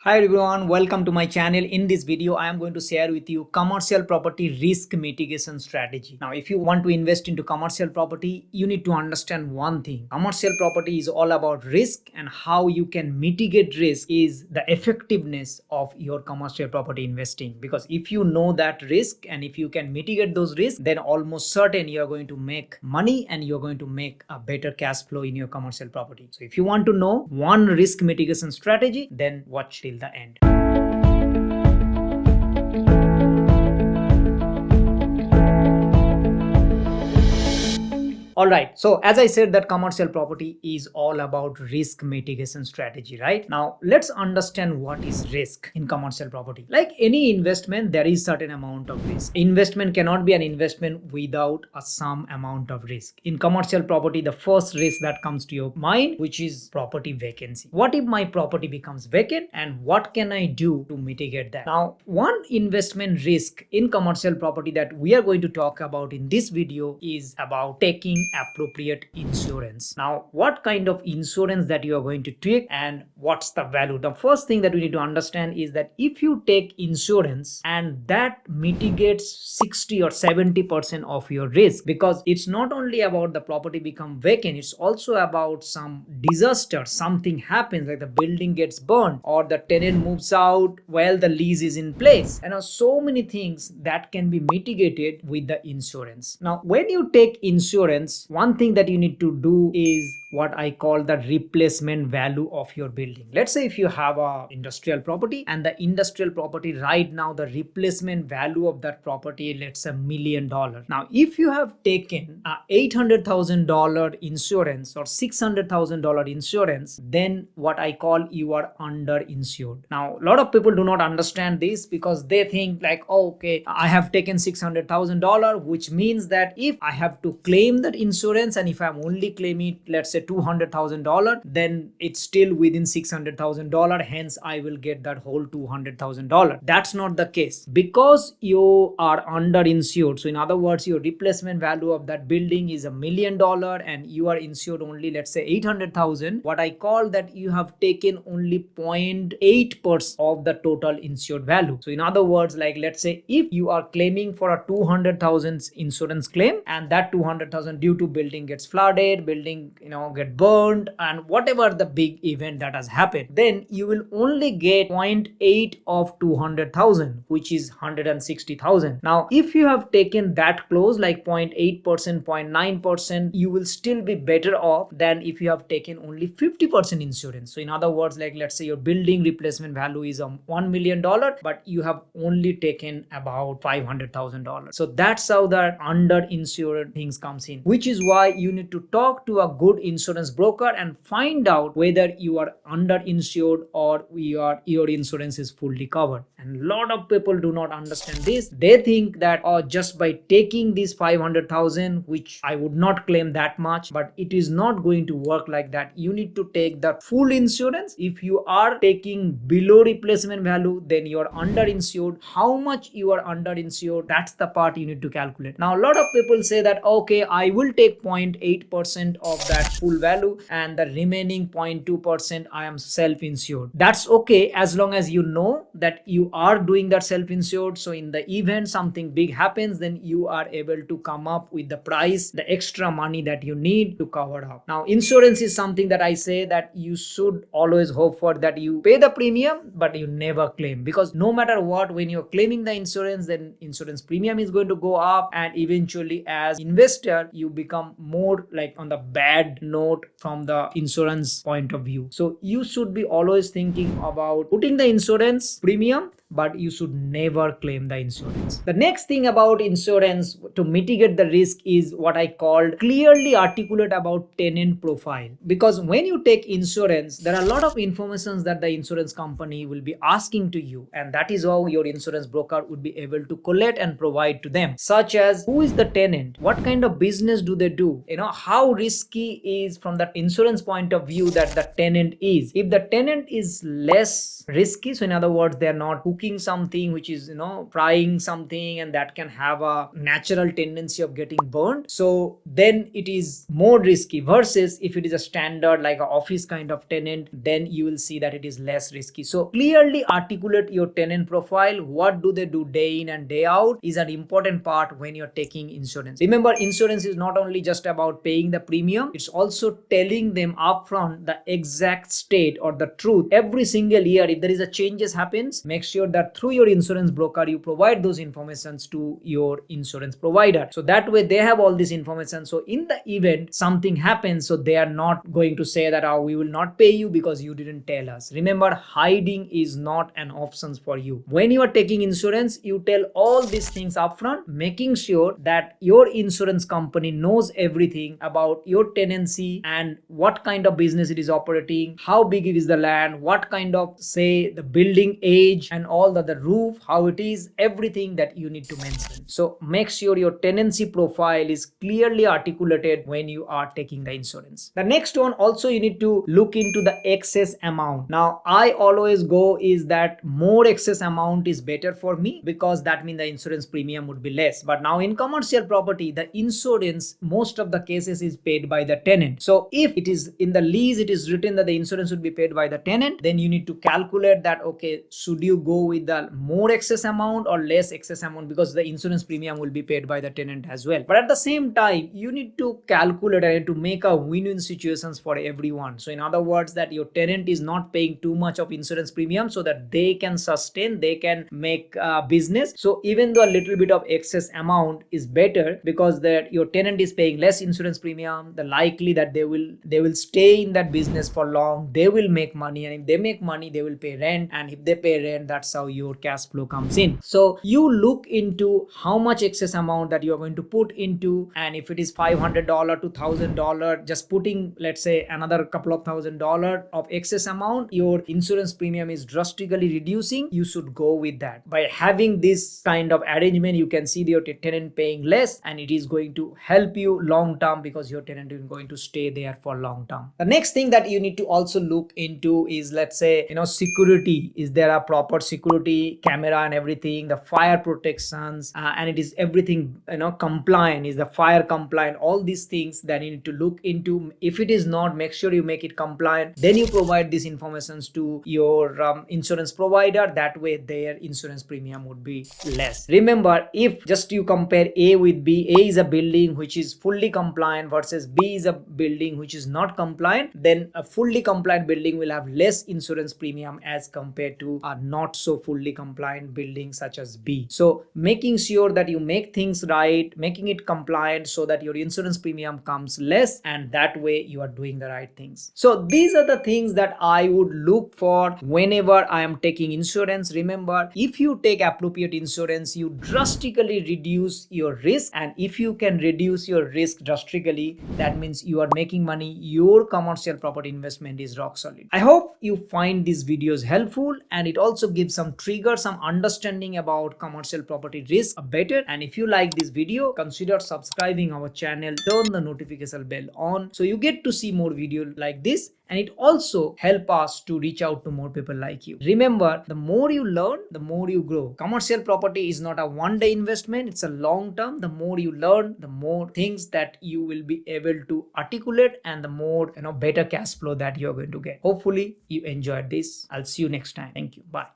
Hi everyone, welcome to my channel. In this video, I am going to share with you commercial property risk mitigation strategy. Now, if you want to invest into commercial property, you need to understand one thing. Commercial property is all about risk, and how you can mitigate risk is the effectiveness of your commercial property investing. Because if you know that risk and if you can mitigate those risks, then almost certain you are going to make money and you're going to make a better cash flow in your commercial property. So if you want to know one risk mitigation strategy, then watch till the end. Alright, so as I said that commercial property is all about risk mitigation strategy, right? Now let's understand what is risk in commercial property. Like any investment, there is certain amount of risk. Investment cannot be an investment without some amount of risk. In commercial property, the first risk that comes to your mind, which is property vacancy. What if my property becomes vacant, and what can I do to mitigate that? Now, one investment risk in commercial property that we are going to talk about in this video is about taking appropriate insurance. Now, what kind of insurance that you are going to take and what's the value? The first thing that we need to understand is that if you take insurance and that mitigates 60 or 70% of your risk, because it's not only about the property become vacant, it's also about some disaster, something happens like the building gets burned or the tenant moves out while the lease is in place, and so many things that can be mitigated with the insurance. Now, when you take insurance, one thing that you need to do is what I call the replacement value of your building. Let's say if you have a industrial property, and the industrial property right now, the replacement value of that property, let's say $1 million. Now, if you have taken a $800,000 insurance or $600,000 insurance, then what I call you are underinsured. Now, a lot of people do not understand this because they think like, oh, okay, I have taken $600,000, which means that if I have to claim that insurance, and if I'm only claiming, let's say $200,000, then it's still within $600,000, hence I will get that whole $200,000. That's not the case, because you are underinsured. So in other words, your replacement value of that building is $1 million and you are insured only, let's say 800,000. What I call that you have taken only 0.8% of the total insured value. So in other words, like let's say if you are claiming for a 200,000 insurance claim, and that 200,000 due to building gets flooded, building get burned, and whatever the big event that has happened, then you will only get 0.8 of 200,000, which is 160,000. Now, if you have taken that close, like 0.8%, 0.9%, you will still be better off than if you have taken only 50% insurance. So in other words, like let's say your building replacement value is $1 million, but you have only taken about $500,000. So that's how the underinsured things comes in, which is why you need to talk to a good insurance broker and find out whether you are underinsured or your insurance is fully covered. And a lot of people do not understand this. They think that just by taking this 500,000, which I would not claim that much, but it is not going to work like that. You need to take the full insurance. If you are taking below replacement value, then you are underinsured. How much you are underinsured, that's the part you need to calculate. Now, a lot of people say that, okay, I will take 0.8% of that full value and the remaining 0.2% I am self-insured. That's okay as long as you know that you are doing that self-insured. So in the event something big happens, then you are able to come up with the price, the extra money that you need to cover up. Now, insurance is something that I say that you should always hope for, that you pay the premium but you never claim, because no matter what, when you're claiming the insurance, then insurance premium is going to go up, and eventually as investor you become more like on the bad note from the insurance point of view. So you should be always thinking about putting the insurance premium, but you should never claim the insurance. The next thing about insurance to mitigate the risk is what I called clearly articulate about tenant profile. Because when you take insurance, there are a lot of informations that the insurance company will be asking to you, and that is how your insurance broker would be able to collect and provide to them, such as who is the tenant, what kind of business do they do, how risky is from that insurance point of view that the tenant is. If the tenant is less risky, so in other words, they are not cooking something which is frying something, and that can have a natural tendency of getting burned, so then it is more risky, versus if it is a standard like an office kind of tenant, then you will see that it is less risky. So clearly articulate your tenant profile. What do they do day in and day out is an important part when you're taking insurance. Remember, insurance is not only just about paying the premium, it's also telling them upfront the exact state or the truth every single year. If there is a changes happens, make sure that through your insurance broker you provide those informations to your insurance provider, so that way they have all this information. So in the event something happens, so they are not going to say that, oh, we will not pay you because you didn't tell us. Remember, hiding is not an option for you. When you are taking insurance, you tell all these things upfront, making sure that your insurance company knows everything about your tenancy and what kind of business it is operating, how big is the land, what kind of, say, the building age, and all the roof, how it is, everything that you need to mention. So make sure your tenancy profile is clearly articulated when you are taking the insurance. The next one, also you need to look into the excess amount. Now I always go is that more excess amount is better for me, because that means the insurance premium would be less. But now in commercial property, the insurance most of the cases is paid by the tenant. So if it is in the lease, it is written that the insurance would be paid by the tenant, then you need to calculate that, okay, should you go with the more excess amount or less excess amount, because the insurance premium will be paid by the tenant as well. But at the same time, you need to calculate and to make a win-win situations for everyone. So in other words, that your tenant is not paying too much of insurance premium, so that they can sustain, they can make business. So even though a little bit of excess amount is better, because that your tenant is paying less insurance premium, the likely that they will stay in that business for long, they will make money, and if they make money, they will pay rent, and if they pay rent, that's how your cash flow comes in. So you look into how much excess amount that you are going to put into, and if it is $500 to $1,000, just putting, let's say, another couple of $1,000 of excess amount, your insurance premium is drastically reducing. You should go with that. By having this kind of arrangement, you can see your tenant paying less, and it is going to help you long term, because your tenant is going to stay there for long term. The next thing that you need to also look into is, let's say, security. Is there a proper security camera and everything, the fire protections, and it is everything compliant, is the fire compliant, all these things that you need to look into. If it is not, make sure you make it compliant, then you provide these informations to your insurance provider. That way their insurance premium would be less. Remember, if just you compare A with B, A is a building which is fully compliant versus B is a building which is not compliant, then a fully compliant building will have less insurance premium as compared to a not so fully compliant building such as B. So making sure that you make things right, making it compliant, so that your insurance premium comes less, and that way you are doing the right things. So these are the things that I would look for whenever I am taking insurance. Remember, if you take appropriate insurance, you drastically reduce your risk, and if you can reduce your risk drastically, that means you are making money. Your commercial property investment is rock solid. I hope you find these videos helpful, and it also gives some trigger, some understanding about commercial property risk better. And if you like this video, consider subscribing our channel, turn the notification bell on, so you get to see more videos like this, and it also help us to reach out to more people like you. Remember, the more you learn, the more you grow. Commercial property is not a one-day investment, it's a long term. The more you learn, the more things that you will be able to articulate, and the more better cash flow that you're going to get. Hopefully you enjoyed this. I'll see you next time. Thank you. Bye.